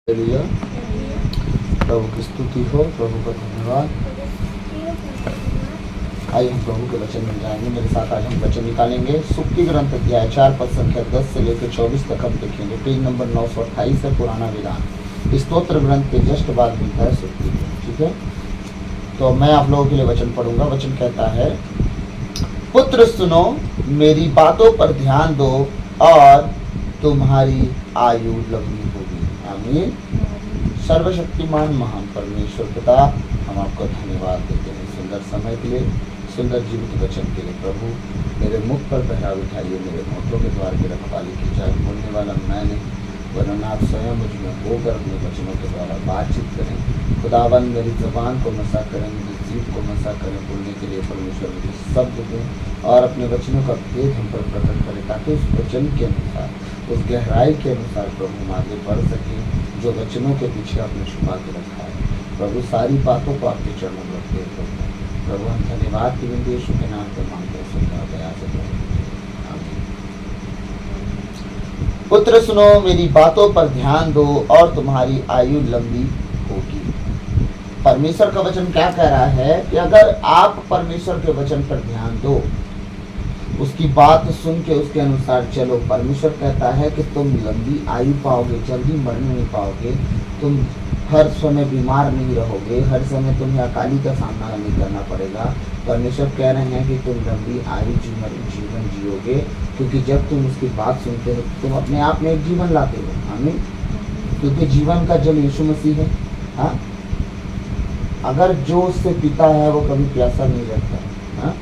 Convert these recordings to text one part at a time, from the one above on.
Hallelujah. प्रभु की स्तुति हो, प्रभु का धन्यवाद। आइए हम प्रभु के वचन में जाएंगे। मेरे साथ आज हम वचन निकालेंगे। सुख की ग्रंथ अध्याय 4 पद संख्या 10 से लेकर 24 तक हम देखेंगे। पेज नंबर 928 है पुराना विधान। स्तोत्र ग्रंथ के जस्ट बाद मिलता है सुख की ग्रंथ। ठीक है, तो मैं आप लोगों के लिए वचन पढ़ूंगा। वचन कहता है, पुत्र सुनो, मेरी बातों पर ध्यान दो और तुम्हारी आयु लंबी होगी। आमीन। सर्वशक्तिमान महान परमेश्वर पिता, हम आपको धन्यवाद देते हैं सुंदर समय के लिए, सुंदर जीवित वचन के लिए। प्रभु मेरे मुख पर पहराव उठाइए, मेरे होठों के द्वार की रखवाली की जाए। बोलने वाला मैं नहीं, वरन आप स्वयं मुझ में होकर अपने वचनों के द्वारा बातचीत करें। खुदावन मेरी ज़बान को मसा करें, मेरी जीभ को मसा करें। बोलने के लिए परमेश्वर मुझे शब्द दें और अपने वचनों का भेद हम पर प्रकट करें, ताकि उस वचन के अनुसार, उस गहराई के अनुसार प्रभु हम आगे बढ़ सकें जो वचनों के पीछे आपने छुपा के रखा है। प्रभु सारी बातों को आपके चरणों में रखते हैं। प्रभु हम धन्यवाद की बिंदु यीशु के नाम पर मांगते हैं, सुनता दया से आमीन। पुत्र सुनो, मेरी बातों पर ध्यान दो और तुम्हारी आयु लंबी होगी। परमेश्वर का वचन क्या कह रहा है कि अगर आप परमेश्वर के वचन पर ध्यान दो, उसकी बात सुन के उसके अनुसार चलो, परमेश्वर कहता है कि तुम लंबी आयु पाओगे, जल्दी मरने नहीं पाओगे, तुम हर समय बीमार नहीं रहोगे, हर समय तुम्हें अकाली का सामना नहीं करना पड़ेगा। परमेश्वर कह रहे हैं कि तुम लंबी आयु जीवन जियोगे, क्योंकि जब तुम उसकी बात सुनते हो तुम अपने आप में एक जीवन लाते हो। आमीन। क्योंकि जीवन का जल यीशु मसीह है। हाँ, अगर जो उससे पीता है वो कभी प्यासा नहीं रहता है। हाँ?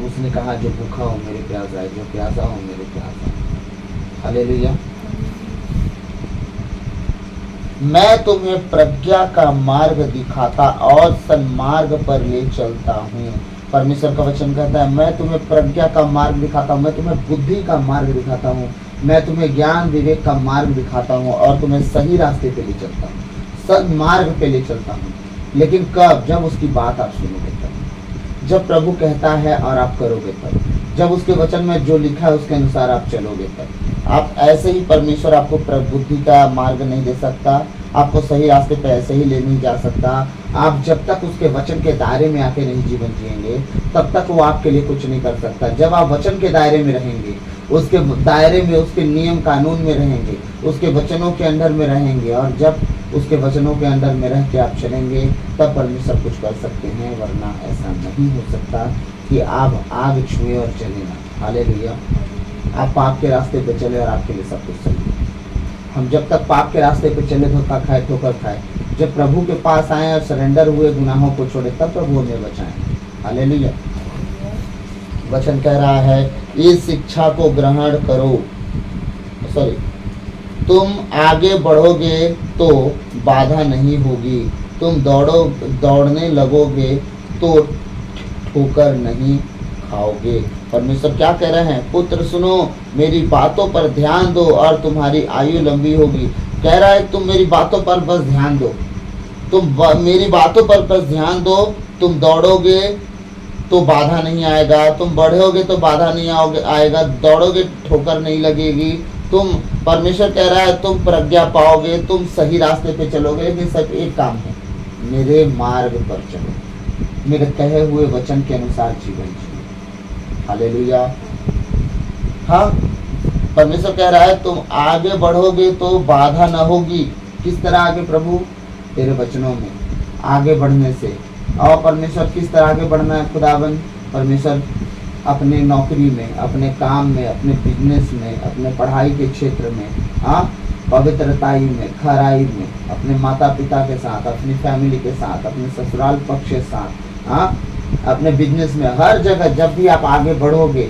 उसने कहा, जो भूखा हो मेरे प्यास आए, जो प्यासा हो मेरे प्यास आए। हालेलुया। मैं तुम्हें प्रज्ञा का मार्ग दिखाता और सन्मार्ग पर ले चलता हूँ। परमेश्वर का वचन कहता है, मैं तुम्हें प्रज्ञा का मार्ग दिखाता हूँ, मैं तुम्हें बुद्धि का मार्ग दिखाता हूँ, मैं तुम्हें ज्ञान विवेक का मार्ग दिखाता हूँ और तुम्हें सही रास्ते पे ले चलता हूँ, सन्मार्ग पे ले चलता हूँ। लेकिन कब? जब उसकी बात आप सुनोगे तब, जब प्रभु कहता है और आप करोगे तब, जब उसके वचन में जो लिखा है उसके अनुसार आप चलोगे तब। आप ऐसे ही परमेश्वर आपको बुद्धि का मार्ग नहीं दे सकता, आपको सही रास्ते पे ऐसे ही ले नहीं जा सकता। आप जब तक उसके वचन के दायरे में आके नहीं जीवन जिएंगे तब तक वो आपके लिए कुछ नहीं कर सकता। जब आप वचन के दायरे में रहेंगे, उसके दायरे में, उसके नियम कानून में रहेंगे, उसके वचनों के अंदर में रहेंगे, और जब उसके वचनों के अंदर में रह के आप चलेंगे तब परमेश्वर कुछ कर सकते हैं, वरना ऐसा नहीं हो सकता कि आप आग छुए और चले ना। हालेलुया। आप पाप के रास्ते पे चले और आपके लिए सब कुछ सही है। हम जब तक पाप के रास्ते पे चले, धोखा खाए, ठोकर खाए, जब प्रभु के पास आए और सरेंडर हुए, गुनाहों को छोड़े, तब प्रभु हमें बचाएं। हालेलुया। वचन कह रहा है, इस शिक्षा को ग्रहण करो। तुम आगे बढ़ोगे तो बाधा नहीं होगी, तुम दौड़ने लगोगे तो ठोकर नहीं खाओगे। परमेश्वर क्या कह रहे हैं? पुत्र सुनो, मेरी बातों पर ध्यान दो और तुम्हारी आयु लंबी होगी। कह रहा है, तुम मेरी बातों पर बस ध्यान दो, तुम मेरी बातों पर बस ध्यान दो। तुम दौड़ोगे तो बाधा नहीं आएगा, तुम बढ़ोगे तो बाधा नहीं आएगा, दौड़ोगे ठोकर नहीं लगेगी। तुम, परमेश्वर कह रहा है, तुम प्रज्ञा पाओगे, तुम सही रास्ते पे चलोगे। लेकिन सिर्फ एक काम है, मेरे मार्ग पर चलो, मेरे कहे हुए वचन के अनुसार जीवन जियो। हालेलुया। हाँ, परमेश्वर कह रहा है, तुम आगे बढ़ोगे तो बाधा न होगी। किस तरह आगे प्रभु? तेरे वचनों में आगे बढ़ने से। और परमेश्वर किस तरह आगे बढ़ना है? खुदाबंद परमेश्वर अपने नौकरी में, अपने काम में, अपने बिजनेस में, अपने पढ़ाई के क्षेत्र में, हाँ, पवित्रताई में, खराई में, अपने माता पिता के साथ, अपनी फैमिली के साथ, अपने ससुराल पक्ष के साथ, हाँ, अपने बिजनेस में, हर जगह जब भी आप आगे बढ़ोगे,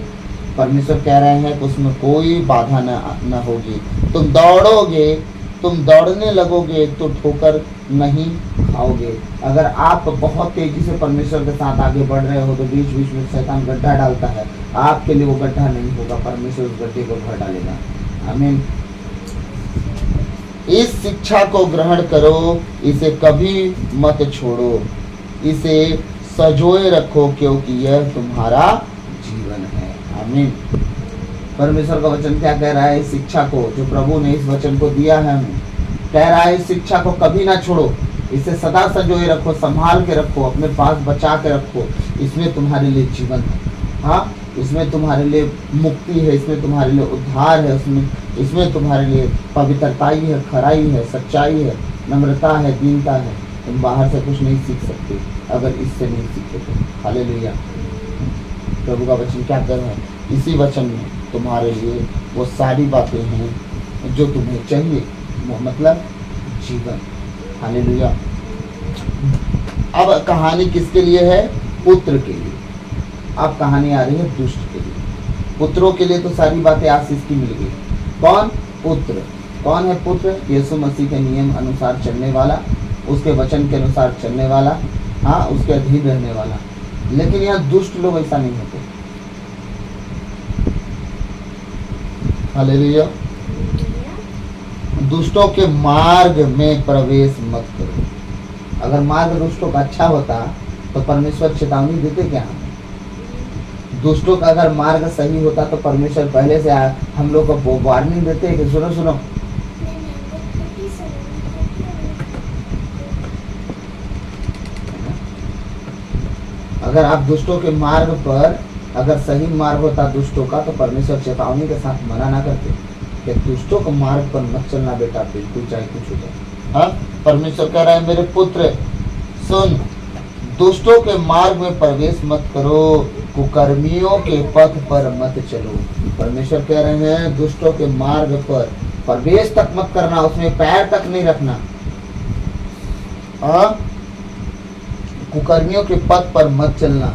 परमेश्वर कह रहे हैं कि उसमें कोई बाधा न होगी। तुम दौड़ोगे, तुम दौड़ने लगोगे तो ठोकर नहीं खाओगे। अगर आप बहुत तेजी से परमेश्वर के साथ आगे बढ़ रहे हो तो बीच बीच में शैतान गड्ढा डालता है, आपके लिए वो गड्ढा नहीं होगा, परमेश्वर उस गड्ढे को भर डालेगा। आमीन। इस शिक्षा को ग्रहण करो, इसे कभी मत छोड़ो, इसे सजोए रखो, क्योंकि यह तुम्हारा जीवन है। आमीन। परमेश्वर का वचन क्या कह रहा है? इस शिक्षा को, जो प्रभु ने इस वचन को दिया है हमें, कह रहा है इस शिक्षा को कभी ना छोड़ो, इसे सदा संजोए रखो, संभाल के रखो, अपने पास बचा के रखो। इसमें तुम्हारे लिए जीवन है, हाँ, इसमें तुम्हारे लिए मुक्ति है, इसमें तुम्हारे लिए उद्धार है, इसमें तुम्हारे लिए पवित्रताई है, खराई है, सच्चाई है, नम्रता है, दीनता है। तुम बाहर से कुछ नहीं सीख सकते अगर इससे नहीं सीखे तो। हालेलुया। प्रभु का वचन क्या कर रहा है? इसी वचन में तुम्हारे लिए वो सारी बातें हैं जो तुम्हें चाहिए, मतलब जीवन। हालेलुया। अब कहानी किसके लिए है? पुत्र के लिए। अब कहानी आ रही है दुष्ट के लिए। पुत्रों के लिए तो सारी बातें आशीष की मिल गई। कौन? पुत्र। कौन है पुत्र? यीशु मसीह के नियम अनुसार चलने वाला, उसके वचन के अनुसार चलने वाला, हाँ, उसके अधीन रहने वाला। लेकिन यहाँ दुष्ट लोग ऐसा नहीं होते। हालेलुया। दुष्टों के मार्ग में प्रवेश मत करो। अगर मार्ग दुष्टों का अच्छा होता तो परमेश्वर चेतावनी देते क्या हमें? दुष्टों का अगर मार्ग सही होता तो परमेश्वर पहले से हम लोग को वार्निंग देते कि सुनो सुनो, अगर आप दुष्टों के मार्ग पर, अगर सही मार्ग होता दुष्टों का, तो परमेश्वर चेतावनी के साथ मना ना करते कि दुष्टों के मार्ग पर मत चलना बेटा, बिल्कुल चाहे कुछ हो जाए। हाँ, परमेश्वर कह रहा है मेरे पुत्र सुन, दुष्टों के मार्ग में प्रवेश मत करो, कुकर्मियों के पथ पर मत चलो। परमेश्वर कह रहे हैं दुष्टों के मार्ग पर प्रवेश तक मत करना, उसमें पैर तक नहीं रखना। कुकर्मियों के पथ पर मत चलना।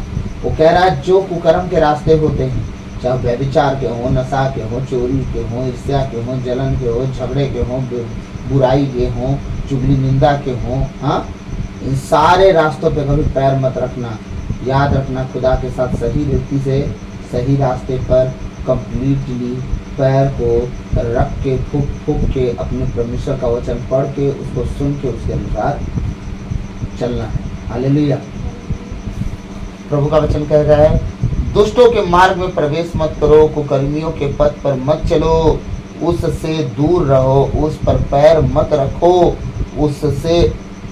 वो कह रहा है जो कुकर्म के रास्ते होते हैं, चाहे व्यभिचार के हो, नशा के हो, चोरी के हो, ईर्ष्या के हो, जलन के हो, झगड़े के हो, बुराई के हो, चुगली निंदा के हो, हाँ, इन सारे रास्तों पे कभी पैर मत रखना। याद रखना, खुदा के साथ सही रीति से सही रास्ते पर कंप्लीटली पैर को रख के, फूक फूक के, अपने परमेश्वर का वचन पढ़ के, उसको सुन के, उसके अनुसार चलना है। हालेलुया। प्रभु का वचन कह रहा है दुष्टों के मार्ग में प्रवेश मत करो, कुकर्मियों के पथ पर मत चलो, उससे दूर रहो, उस पर पैर मत रखो, उससे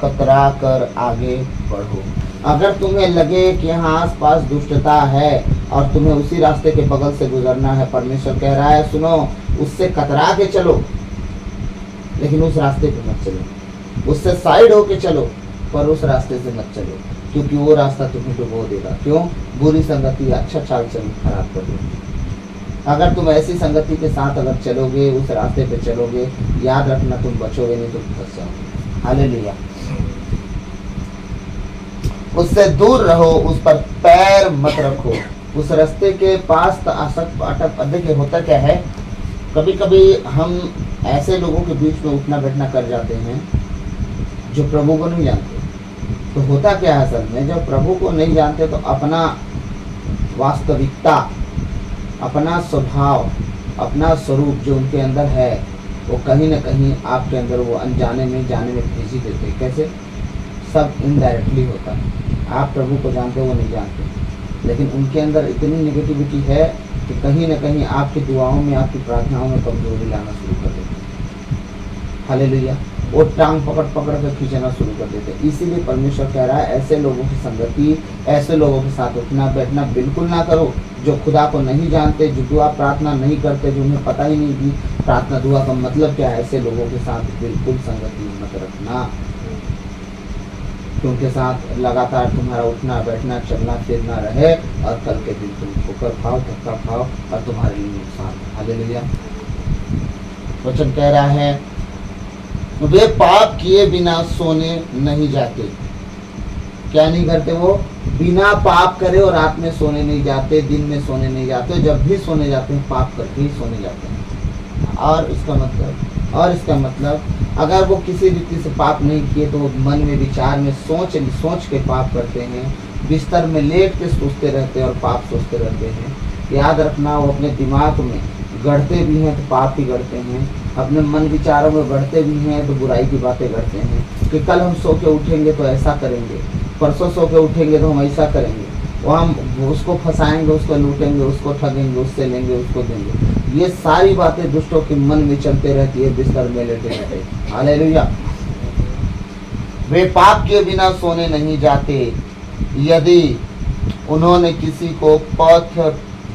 कतरा कर आगे बढ़ो। अगर तुम्हें लगे कि यहाँ आस पास दुष्टता है और तुम्हें उसी रास्ते के बगल से गुजरना है, परमेश्वर कह रहा है सुनो, उससे कतरा के चलो, लेकिन उस रास्ते पे मत चलो। उससे साइड होके चलो, पर उस रास्ते से मत चलो, क्योंकि वो रास्ता तुम्हें डुबो देगा। क्यों? बुरी संगति अच्छा चाल चलन खराब कर देगी। अगर तुम ऐसी संगति के साथ अगर चलोगे, उस रास्ते पे चलोगे, याद रखना तुम बचोगे नहीं तो फंस जाओगे। हालेलुया। उससे दूर रहो, उस पर पैर मत रखो, उस रास्ते के पास अटक। देखिए होता क्या है, कभी कभी हम ऐसे लोगों के बीच में उठना बैठना कर जाते हैं जो प्रभु को नहीं जानते। तो होता क्या है असल में, जब प्रभु को नहीं जानते तो अपना वास्तविकता, अपना स्वभाव, अपना स्वरूप जो उनके अंदर है, वो कहीं ना कहीं आपके अंदर वो अनजाने में जाने में भेज ही देते हैं। कैसे? सब इनडायरेक्टली होता है। आप प्रभु को जानते हो, वो नहीं जानते, लेकिन उनके अंदर इतनी नेगेटिविटी है कि कहीं ना कहीं आपकी दुआओं में, आपकी प्रार्थनाओं में कमजोरी लाना शुरू कर देते हैं। हालेलुया। वो टांग पकड़ पकड़ कर खींचना शुरू कर देते हैं। इसीलिए परमेश्वर कह रहा है ऐसे लोगों की संगति, ऐसे लोगों के साथ उठना बैठना बिल्कुल ना करो, जो खुदा को नहीं जानते, जो दुआ प्रार्थना नहीं करते, जो उन्हें पता ही नहीं कि प्रार्थना दुआ का मतलब क्या है। ऐसे लोगों के साथ बिल्कुल संगति मत रखना, उनके साथ लगातार तुम्हारा उठना बैठना चलना फिरना रहे और कल के दिन तुम ठोकर खाओ, धक्का खाओ और तुम्हारे लिए नुकसान। हालेलुया। वचन कह रहा है वे पाप किए बिना सोने नहीं जाते। क्या नहीं करते? वो बिना पाप करे और रात में सोने नहीं जाते, दिन में सोने नहीं जाते, जब भी सोने जाते हैं पाप करके ही सोने जाते हैं। और इसका मतलब अगर वो किसी रीति से पाप नहीं किए तो मन में विचार में सोच के पाप करते हैं, बिस्तर में लेट के सोचते रहते हैं और पाप सोचते रहते हैं। याद रखना, वो अपने दिमाग में गढ़ते भी हैं तो पाप ही गढ़ते हैं, अपने मन विचारों में गढ़ते भी हैं तो बुराई की बातें गढ़ते हैं कि कल हम सो के उठेंगे तो ऐसा करेंगे, परसों सो के उठेंगे तो हम ऐसा करेंगे, वो हम उसको फंसाएंगे, उसको लूटेंगे, उसको ठगेंगे, उससे लेंगे, उसको देंगे। ये सारी बातें दुष्टों के मन में चलते रहती है बिस्तर में लेटे लेटे। हालेलुया। वे पाप के बिना सोने नहीं जाते, यदि उन्होंने किसी को पथ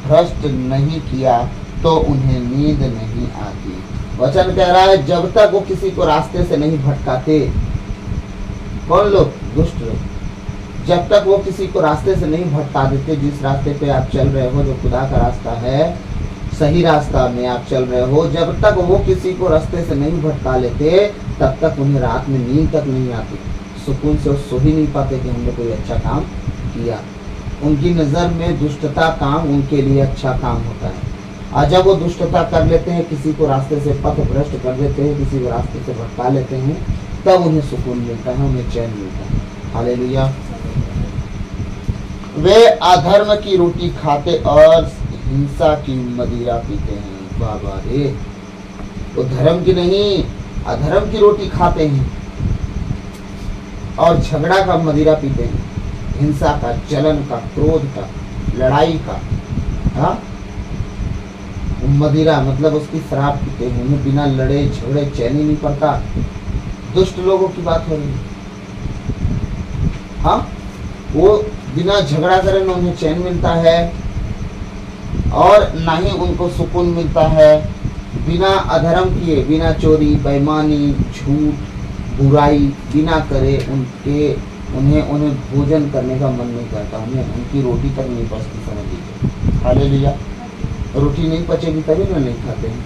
भ्रष्ट नहीं किया तो उन्हें नींद नहीं आती। वचन कह रहा है जब तक वो किसी को रास्ते से नहीं भटकाते, कौन लोग? दुष्ट लोग। जब तक वो किसी को रास्ते से नहीं भटका देते, जिस रास्ते पे आप चल रहे हो, जो खुदा का रास्ता है, सही रास्ता में आप चल रहे हो, जब तक वो किसी को रास्ते से नहीं भटका लेते, तब तक उन्हें रात में नींद तक नहीं आती। सुकून से वो सो ही नहीं पाते कि हमने कोई अच्छा काम किया। उनकी नज़र में दुष्टता काम उनके लिए अच्छा काम होता है। और जब वो दुष्टता कर लेते हैं, किसी को रास्ते से पथ भ्रष्ट कर देते हैं, किसी को रास्ते से भटका लेते हैं, तब उन्हें सुकून मिलता है, उन्हें चैन मिलता है। हालेलुया। वे अधर्म की रोटी खाते और हिंसा की मदिरा पीते हैं। बाबा रे, वो धर्म की नहीं, अधर्म की रोटी खाते हैं और झगड़ा का मदिरा पीते हैं, हिंसा का, जलन का, क्रोध का, लड़ाई का। हाँ, मदिरा मतलब उसकी शराब पीते हैं, उन्हें बिना लड़े झगड़े चैन ही नहीं पड़ता। दुष्ट लोगों की बात हो रही है। हाँ, वो बिना झगड़ा करे न उन्हें चैन मिलता है और ना ही उनको सुकून मिलता है। बिना अधर्म किए, बिना चोरी, बेईमानी, झूठ, बुराई बिना करे उन्हें भोजन करने का मन नहीं करता, उन्हें उनकी रोटी तक नहीं पचती। समझ लीजिए। हालेलुया। रोटी नहीं पचेगी तभी ना नहीं खाते हैं।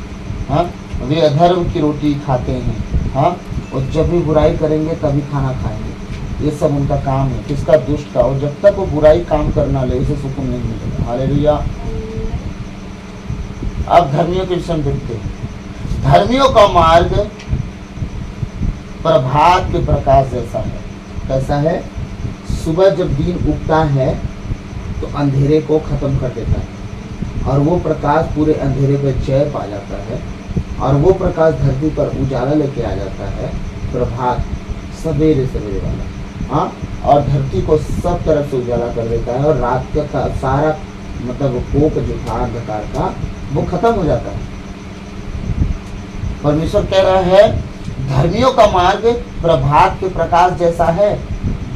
हाँ, वे अधर्म की रोटी खाते हैं। हाँ, और जब भी बुराई करेंगे तभी खाना खाएंगे। ये सब उनका काम है, किसका? दुष्ट का। और जब तक वो बुराई काम करना ले, उसे सुकून नहीं मिलेगा। हालेलुया। अब धर्मियों के विषय देखते हैं। धर्मियों का मार्ग प्रभात के प्रकाश जैसा है। कैसा है? सुबह जब दिन उगता है तो अंधेरे को खत्म कर देता है और वो प्रकाश पूरे अंधेरे पर जय पा जाता है और वो प्रकाश धरती पर उजाला लेके आ जाता है। प्रभात सवेरे सवेरे वाला। हाँ, और धरती को सब तरफ से उजाला कर देता है और रात का सारा मतलब कोप जो था अंधकार का, वो खत्म हो जाता है। परमेश्वर कह रहा है धर्मियों का मार्ग प्रभात के प्रकाश जैसा है,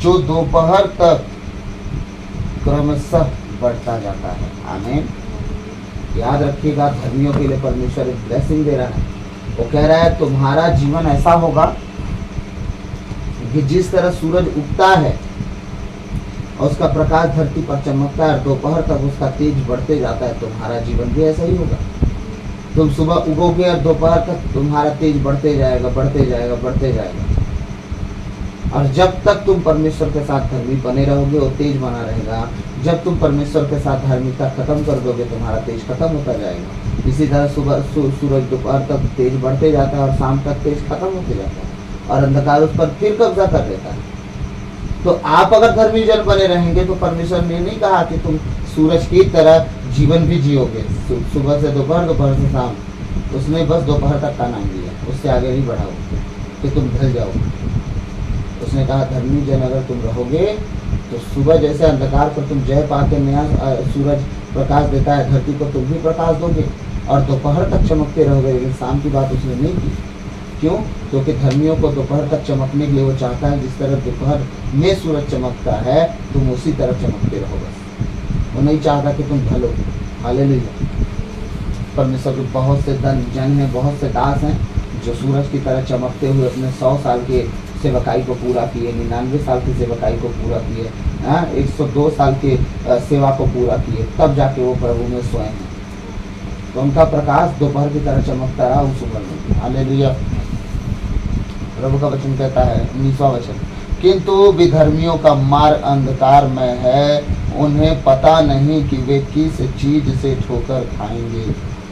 जो दोपहर तक क्रमशः बढ़ता जाता है। आमीन। याद रखिएगा, धर्मियों के लिए परमेश्वर एक ब्लेसिंग दे रहा है। वो कह रहा है तुम्हारा जीवन ऐसा होगा कि जिस तरह सूरज उगता है और उसका प्रकाश धरती पर चमकता है और दोपहर तक उसका तेज बढ़ते जाता है, तुम्हारा जीवन भी ऐसा ही होगा। तुम सुबह उगोगे और दोपहर तक तुम्हारा तेज बढ़ते जाएगा, बढ़ते जाएगा, बढ़ते जाएगा। और जब तक तुम परमेश्वर के साथ धर्मी बने रहोगे, वो तेज बना रहेगा। जब तुम परमेश्वर के साथ धार्मिकता खत्म कर दोगे, तुम्हारा तेज खत्म होता जाएगा। इसी तरह सुबह सूरज दोपहर तक तेज बढ़ते जाता है और शाम तक तेज खत्म होते जाता है और अंधकार उस पर फिर कब्जा कर लेता है। तो आप अगर धर्मी जन बने रहेंगे तो परमेश्वर ने नहीं कहा कि तुम सूरज की तरह जीवन भी जियोगे, सुबह से दोपहर, दोपहर से शाम। उसने बस दोपहर तक का नाम दिया, उससे आगे नहीं बढ़ाओगे कि तुम ढल जाओगे। उसने कहा धर्मी जन अगर तुम रहोगे तो सुबह जैसे अंधकार पर तुम जय पाके नया सूरज प्रकाश देता है, धरती को तुम भी प्रकाश दोगे और दोपहर तक चमकते रहोगे। लेकिन शाम की बात उसने नहीं की। क्यों? क्योंकि धर्मियों को दोपहर तक चमकने के लिए वो चाहता है जिस तरह दोपहर में सूरज चमकता है तुम उसी तरह चमकते रहो। बस वो नहीं चाहता कि तुम ढलो। हालेलुया। परमेश्वर के बहुत से जन हैं, बहुत से दास हैं जो सूरज की तरह चमकते हुए अपने 100 साल के सेवकाई को पूरा किए, 99 साल की सेवकाई को पूरा किए, 102 साल के सेवा को पूरा किए, तब जाके वो प्रभु में स्वयं हैं। तो उनका प्रकाश दोपहर की तरह चमकता रहा उस उम्र में। हालेलुया। प्रभु का वचन कहता है 19वां वचन, किंतु विधर्मियों का मार्ग अंधकार में है, उन्हें पता नहीं कि वे किस चीज से ठोकर खाएंगे।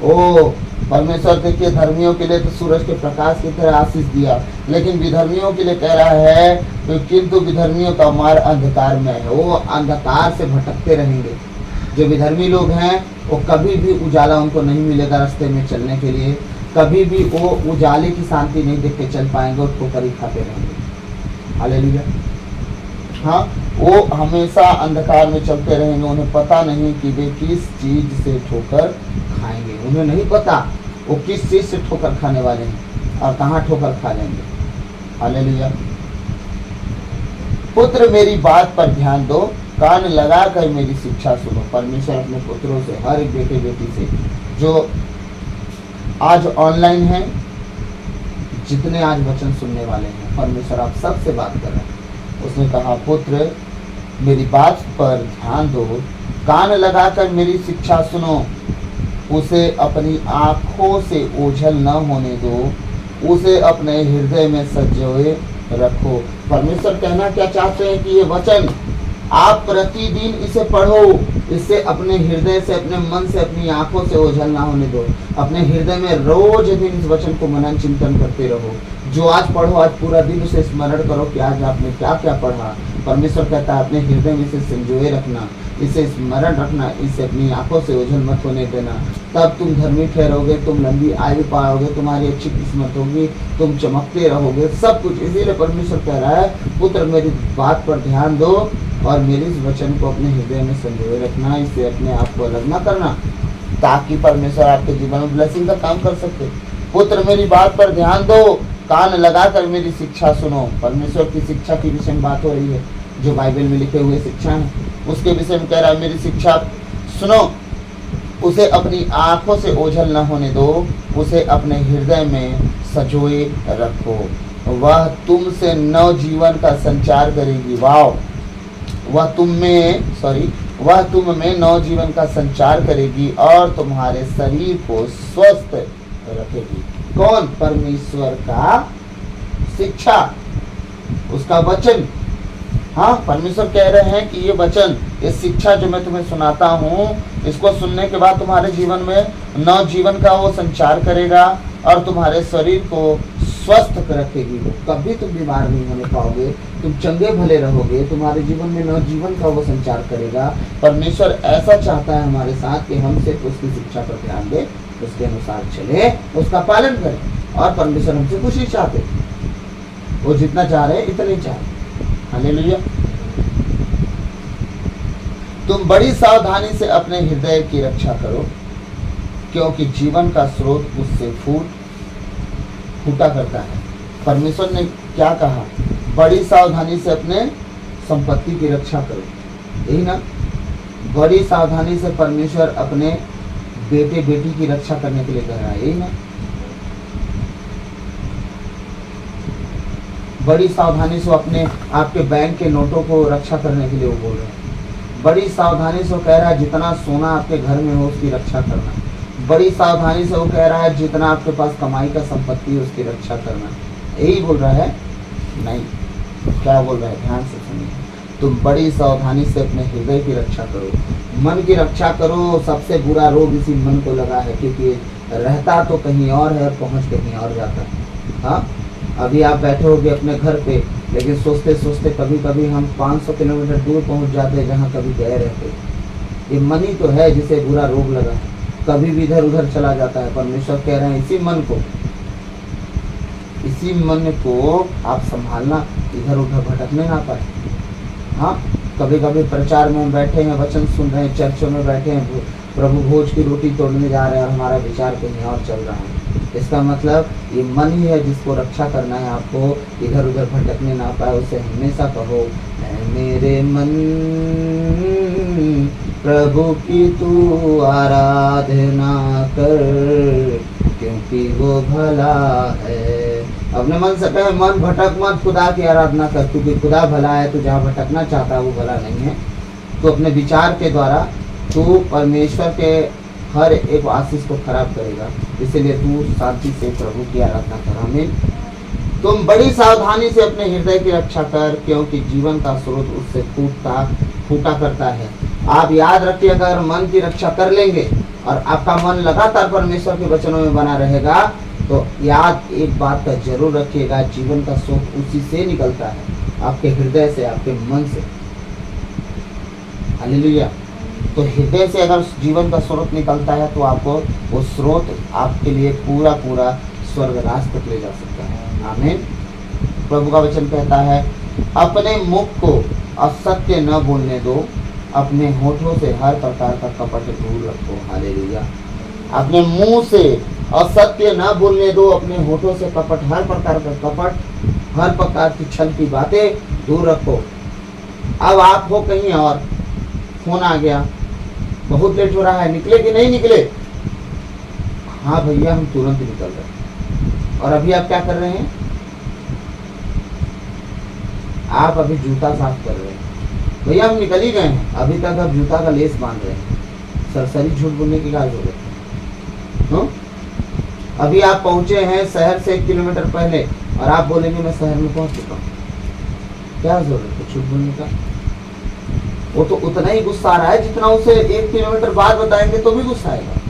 ओ परमेश्वर देखिए, धर्मियों के लिए तो सूरज के प्रकाश की तरह आशीष दिया, लेकिन विधर्मियों के लिए कह रहा है तो किंतु विधर्मियों का मार्ग अंधकार में है, वो अंधकार से भटकते रहेंगे। जो विधर्मी लोग हैं वो कभी भी उजाला उनको नहीं मिलेगा रास्ते में चलने के लिए, कभी भी वो उजाले की शांति नहीं देख के चल पाएंगे और ठोकर ही खाते रहेंगे। हालेलुया। हाँ, वो हमेशा अंधकार में चलते रहेंगे, उन्हें पता नहीं कि वे किस चीज से ठोकर खाएंगे। उन्हें नहीं पता वो किस चीज से ठोकर खाने वाले हैं और कहाँ ठोकर खा लेंगे। हालेलुया। पुत्र मेरी बात पर ध्यान दो, कान लगा कर मेरी शिक्षा सुनो। परमेश्वर अपने पुत्रों से, हर एक बेटे बेटी से जो आज ऑनलाइन है, जितने आज वचन सुनने वाले हैं, परमेश्वर आप सबसे बात कर रहे हैं। उसने कहा पुत्र मेरी बात पर ध्यान दो, कान लगाकर मेरी शिक्षा सुनो, उसे अपनी आंखों से ओझल न होने दो, उसे अपने हृदय में संजोए रखो। परमेश्वर कहना क्या चाहते हैं कि ये वचन आप प्रतिदिन इसे पढ़ो, इससे अपने हृदय से, अपने मन से, अपनी आंखों से ओझल ना होने दो। अपने हृदय में रोज दिन इस वचन को मनन चिंतन करते रहो। जो आज पढ़ो, आज पूरा दिन उसे स्मरण करो कि आज आपने क्या क्या पढ़ा। परमेश्वर कहता है अपने हृदय में इसे संजोए रखना, इसे स्मरण रखना, इसे अपनी आंखों से ओझल मत होने देना। तब तुम धर्मी ठहरोगे, तुम लंबी आयु पाओगे, तुम्हारी अच्छी किस्मत होगी, तुम चमकते रहोगे, सब कुछ। इसीलिए परमेश्वर कह रहा है पुत्र मेरी बात पर ध्यान दो और मेरे इस वचन को अपने हृदय में संजोए रखना, इससे अपने आप को अलग ना करना, ताकि परमेश्वर आपके जीवन में ब्लेसिंग का काम कर सके। पुत्र मेरी बात पर ध्यान दो, कान लगाकर मेरी शिक्षा सुनो। परमेश्वर की शिक्षा की विषय में बात हो रही है, जो बाइबल में लिखे हुए शिक्षा है उसके विषय में कह रहा है मेरी शिक्षा सुनो, उसे अपनी आंखों से ओझल न होने दो, उसे अपने हृदय में सजोए रखो। वह तुमसे नव जीवन का संचार करेगी। वाव, वह तुम में नव जीवन का संचार करेगी और तुम्हारे शरीर को स्वस्थ रखेगी। कौन? परमेश्वर का शिक्षा, उसका वचन। हाँ, परमेश्वर कह रहे हैं कि ये वचन, ये शिक्षा जो मैं तुम्हें सुनाता हूँ, इसको सुनने के बाद तुम्हारे जीवन में नव जीवन का वो संचार करेगा और तुम्हारे शरीर को स्वस्थ रखेगी। वो कभी तुम बीमार नहीं होने पाओगे, तुम चंगे भले रहोगे, तुम्हारे जीवन में नव जीवन का वो संचार करेगा। परमेश्वर ऐसा चाहता है हमारे साथ कि हम सिर्फ उसकी शिक्षा पर ध्यान दें, उसके अनुसार चले, उसका पालन करें। और परमेश्वर हमसे कुछ ही चाहते, वो जितना चाह रहे इतने चाहते। हालेलुया। तुम बड़ी सावधानी से अपने हृदय की रक्षा करो, क्योंकि जीवन का स्रोत उससे फूटा करता है। परमेश्वर ने क्या कहा? बड़ी सावधानी से अपने संपत्ति की रक्षा करो, यही ना? बड़ी सावधानी से परमेश्वर अपने बेटे बेटी की रक्षा करने के लिए कह रहा है, यही ना? बड़ी सावधानी से अपने आपके बैंक के नोटों को रक्षा करने के लिए वो बोल रहे हैं। बड़ी सावधानी से वो कह रहा है जितना सोना आपके घर में हो उसकी रक्षा करना। बड़ी सावधानी से वो कह रहा है जितना आपके पास कमाई का संपत्ति है उसकी रक्षा करना। यही बोल रहा है? नहीं, क्या बोल रहा है? ध्यान से सुनिए। तुम बड़ी सावधानी से अपने हृदय की रक्षा करो, मन की रक्षा करो। सबसे बुरा रोग इसी मन को लगा है, क्योंकि रहता तो कहीं और है और पहुंच कहीं और जाता है। हाँ, अभी आप बैठे होगे अपने घर पे, लेकिन सोचते सोचते कभी कभी हम 500 किलोमीटर दूर पहुंच जाते हैं जहाँ कभी गए रहते। ये मन ही तो है जिसे बुरा रोग लगा है, कभी भी इधर उधर चला जाता है। परमेश्वर कह रहे हैं इसी मन को आप संभालना, इधर उधर भटकने ना पाए। हाँ, कभी कभी प्रचार में बैठे हैं, वचन सुन रहे हैं, चर्चों में बैठे हैं, प्रभु भोज की रोटी तोड़ने जा रहे हैं और हमारा विचार कहीं और चल रहा है। इसका मतलब ये मन ही है जिसको रक्षा करना है आपको, इधर उधर भटकने ना पाए। उसे हमेशा कहो, ऐ मेरे मन प्रभु की तू आराधना कर, क्योंकि वो भला है। अपने मन से कहे, मन भटक मत, खुदा की आराधना कर, क्योंकि खुदा भला है। तो जहाँ भटकना चाहता है वो भला नहीं है। तो अपने विचार के द्वारा तू परमेश्वर के हर एक आशीष को खराब करेगा। इसलिए तू शांति से प्रभु की आराधना कर। आमीन। तुम बड़ी सावधानी से अपने हृदय की रक्षा कर, क्योंकि जीवन का स्रोत उससे फूटा करता है। आप याद रखिए, अगर मन की रक्षा कर लेंगे और आपका मन लगातार परमेश्वर के वचनों में बना रहेगा, तो याद एक बात का जरूर रखिएगा, जीवन का स्रोत उसी से निकलता है, आपके हृदय से, आपके मन से। हालेलुया। तो हृदय से अगर जीवन का स्रोत निकलता है तो आपको वो स्रोत आपके लिए पूरा पूरा स्वर्ग राज तक ले जा सकता है। आमीन। प्रभु का वचन कहता है, अपने मुख को असत्य न बोलने दो, अपने होठों से हर प्रकार का कपट दूर रखो। हालेलुया। अपने मुंह से असत्य न बोलने दो, अपने होठों से कपट, हर प्रकार का कपट, हर प्रकार की छल की बातें दूर रखो। अब आप हो कहीं और, फोन आ गया, बहुत लेट हो रहा है, निकले कि नहीं निकले? हाँ भैया हम तुरंत निकल रहे हैं। और अभी आप क्या कर रहे हैं? आप अभी जूता साफ कर रहे हैं। भैया हम निकल ही गए हैं, अभी तक आप जूता का लेस बांध रहे हैं। सरसरी झूठ बोलने की क्या जरूरत है? अभी आप पहुंचे हैं शहर से 1 किलोमीटर पहले और आप बोलेंगे मैं शहर में पहुंच चुका हूँ। क्या जरूरत है झूठ बोलने का? वो तो उतना ही गुस्सा आ रहा है जितना उसे 1 किलोमीटर बाद बताएंगे तो भी गुस्सा आएगा।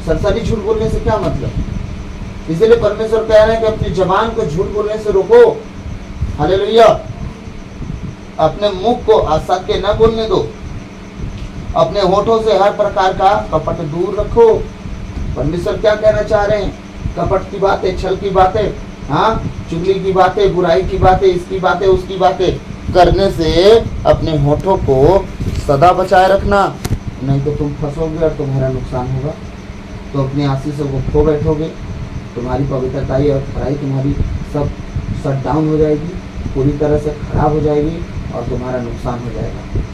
सरसरी झूठ बोलने से क्या मतलब? इसीलिए परमेश्वर कह रहे हैं कि अपनी जबान को झूठ बोलने से रोको। हालेलुया। अपने मुख को असत्य न बोलने दो, अपने होठों से हर प्रकार का कपट दूर रखो। परमेश्वर क्या कहना चाह रहे हैं? कपट की बातें, छल की बातें, हाँ, चुगली की बातें, बुराई की बातें, इसकी बातें, उसकी बातें करने से अपने होठों को सदा बचाए रखना, नहीं तो तुम फंसोगे और तुम्हारा नुकसान होगा। तो अपनी आशीषों को खो बैठोगे, तुम्हारी पवित्रताई और खराई तुम्हारी सब शट डाउन हो जाएगी, पूरी तरह से खराब हो जाएगी और तुम्हारा नुकसान हो जाएगा।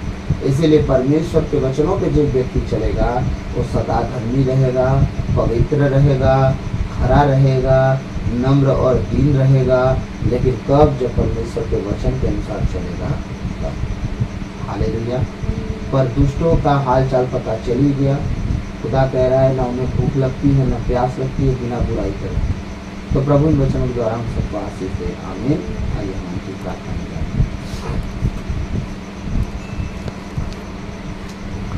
इसीलिए परमेश्वर के वचनों पे जो व्यक्ति चलेगा वो सदा धर्मी रहेगा, पवित्र रहेगा, खरा रहेगा, नम्र और दीन रहेगा। लेकिन कब? जब परमेश्वर के वचन के अनुसार चलेगा तब। हालेलुया। पर दुष्टों का हाल चाल पता चल ही गया। खुदा कह रहा है ना उन्हें भूख लगती है ना प्यास लगती है बिना बुराई करे। तो प्रभु इन वचनों के द्वारा हम सबको आशीष दे। आमीन। आइए हम उनकी प्रार्थना करें।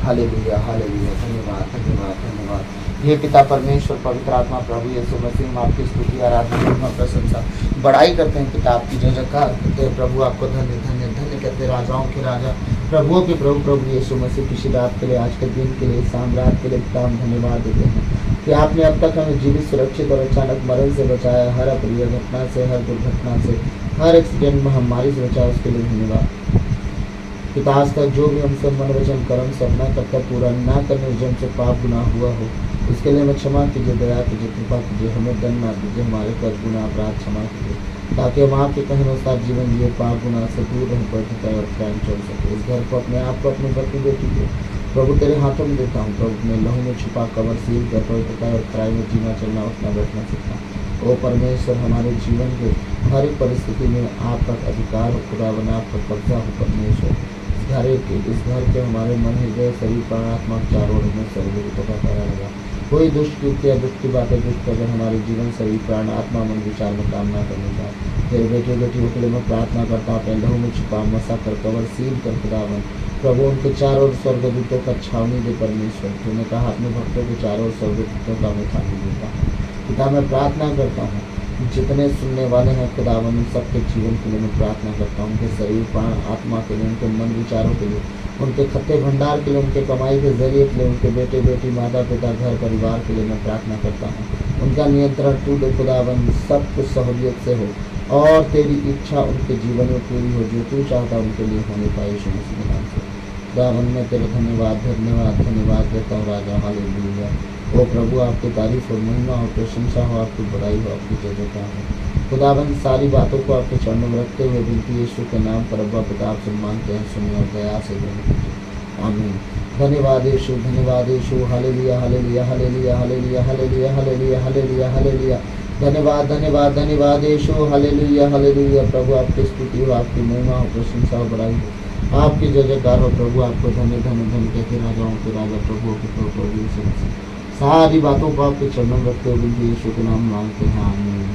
हालेलुया, हालेलुया। धन्यवाद, धन्यवाद, धन्यवाद। हे पिता परमेश्वर, पवित्र आत्मा, प्रभु यीशु मसीह, हम आपकी स्तुति, आराधना, प्रशंसा, बड़ाई करते हैं पिता, आपकी जय जयकार करते हैं प्रभु। आपको धन्य धन्य धन्य कहते, राजाओं के राजा, प्रभुओं के प्रभु, प्रभु यीशु मसीह, किसी रात के लिए, आज के दिन के लिए, शाम रात के लिए पिता हम धन्यवाद देते हैं कि आपने अब तक हमें जीवित, सुरक्षित और अचानक मरण से बचाया, हर अप्रिय घटना से, हर दुर्घटना से, हर एक्सीडेंट महामारी से बचाया, उसके लिए धन्यवाद पिता। आज तक जो भी हमसे मन वचन कर्म से अपना कर्तव्य पूरा न करने जन से पाप गुनाह हुआ हो, इसके लिए हमें क्षमा कीजिए, दया कीजिए, कृपा कीजिए, हमें दंड ना दीजिए, हमारे कर गुनाह अपराध क्षमा कीजिए, ताकि हम आपके कहे अनुसार जीवन जिए, पाप गुनाह से दूर रह पड़ता और टाइम चल सके। इस घर को, अपने आप को, अपनी पत्नी बेटी को प्रभु तेरे हाथों में देता हूँ। प्रभु अपने लहू में छुपा कवर सील कर पवित्रता और खराई में जीना, चलना, उठना, बैठना सीखना। ओ परमेश्वर, हमारे जीवन के हर एक परिस्थिति में आपका अधिकार हो, खुदा बना आपका कब्जा हो परमेश्वर। इस घर के हमारे मन, हृदय, शरीर, प्राण, आत्मा, चारों ओर में सर्वभूतों का पैरा लगा। कोई दुष्ट कृत्य या दुष्ट की बातें, दुष्ट अगर हमारे जीवन, शरीर, प्राण, आत्मा, मन, विचार में काम ना करने का तेरे बेटे बेटियों के लिए मैं प्रार्थना करता हूँ। अपने लहू में छुपा, मसा कर, कवर सील कर खुदावन प्रभु, उनके चारों ओर स्वर्गदूतों का छावनी दे परमेश्वर। तूने कहा अपने भक्तों के चारों ओर स्वर्गदूतों का मैं छावनी देता हूँ। पिता मैं प्रार्थना करता हूँ जितने सुनने वाले हैं खुदावन, उन सबके जीवन के लिए मैं प्रार्थना करता हूँ। उनके शरीर, प्राण, आत्मा के लिए, उनके मन, विचारों के लिए, उनके खत्ते भंडार के लिए, उनके कमाई के जरिए के लिए, उनके बेटे बेटी, माता पिता, घर परिवार के लिए मैं प्रार्थना करता हूँ। उनका नियंत्रण तू दे खुदावन, सब कुछ सहूलियत से हो और तेरी इच्छा उनके जीवन में पूरी हो, जो तू चाहता उनके लिए होने पाए यीशु मसीह के नाम से। खुदावन मैं तेरे धन्यवाद धन्यवाद धन्यवाद देता हूँ राजा। हालेलुया। ओ प्रभु आपकी तारीफ और महिमा हो, प्रशंसा हो, आपकी बड़ाई हो, आपकी जय जयकार हो। खुदावन सारी बातों को आपके चरणों में रखते हुए विनती यीशु के नाम पर अब्बा पिता आपसे मांगते हैं, सुनिए और दया से ग्रहण कीजिए। आमीन। धन्यवाद यीशु, धन्यवाद यीशु। हालेलुया, हालेलुया, हालेलुया, हालेलुया, हालेलुया, हालेलुया, हालेलुया, हालेलुया। धन्यवाद, धन्यवाद, धन्यवाद यीशु। हालेलुया, हालेलुया। प्रभु आपकी स्तुति हो, आपकी महिमा हो, प्रशंसा हो, बड़ाई हो, आपकी जय जयकार हो। प्रभु आपको धन्य धन्य धन्य कहते, राजाओं के राजा, प्रभुओं के प्रभु, प्रभु यीशु मसीह। सारी बातों को आपके चरणों में रखते हुए यीशु के नाम मांगते हैं। आमीन।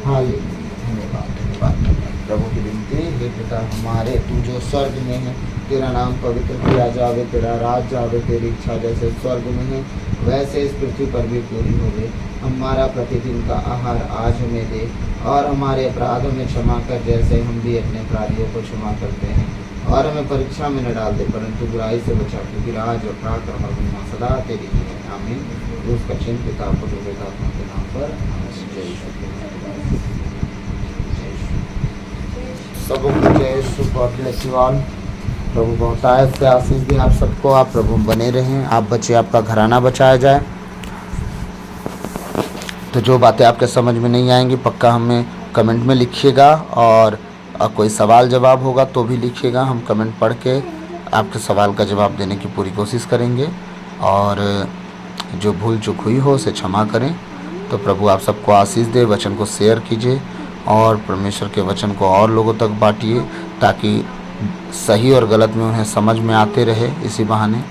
हालेलुया। धन्यवाद, धन्यवाद, धन्यवाद। प्रभु की विनती, हे पिता हमारे, तू जो स्वर्ग में है, तेरा नाम पवित्र किया जावे, तेरा राज्य आवे, तेरी इच्छा जैसे स्वर्ग में है वैसे इस पृथ्वी पर भी पूरी हो गई। हमारा प्रतिदिन का आहार आज हमें दे और हमारे अपराधों में क्षमा कर, जैसे हम भी अपने अपराधियों को क्षमा करते हैं। और हमें परीक्षा में न डाल दे, परंतु बुराई से बचा, क्योंकि राज और ताकत और महिमा सदा तेरी ही है। आमीन। उसका चिन्ह पिता पुत्र पवित्र आत्मा के नाम पर। जय यीशु। सबको जय Yeshu. God bless you all. प्रभु बहुत आयत से आशीष दे आप सबको। आप प्रभु बने रहें, आप बचे, आपका घराना बचाया जाए। तो जो बातें आपके समझ में नहीं आएंगी पक्का हमें कमेंट में लिखिएगा, और कोई सवाल जवाब होगा तो भी लिखिएगा, हम कमेंट पढ़ के आपके सवाल का जवाब देने की पूरी कोशिश करेंगे। और जो भूल चूक हुई हो उसे क्षमा करें। तो प्रभु आप सबको आशीष दे। वचन को शेयर कीजिए और परमेश्वर के वचन को और लोगों तक बांटिए, ताकि सही और गलत में उन्हें समझ में आते रहे इसी बहाने।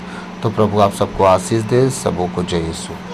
तो प्रभु आप सबको आशीष दे। सबों को जय यीशु।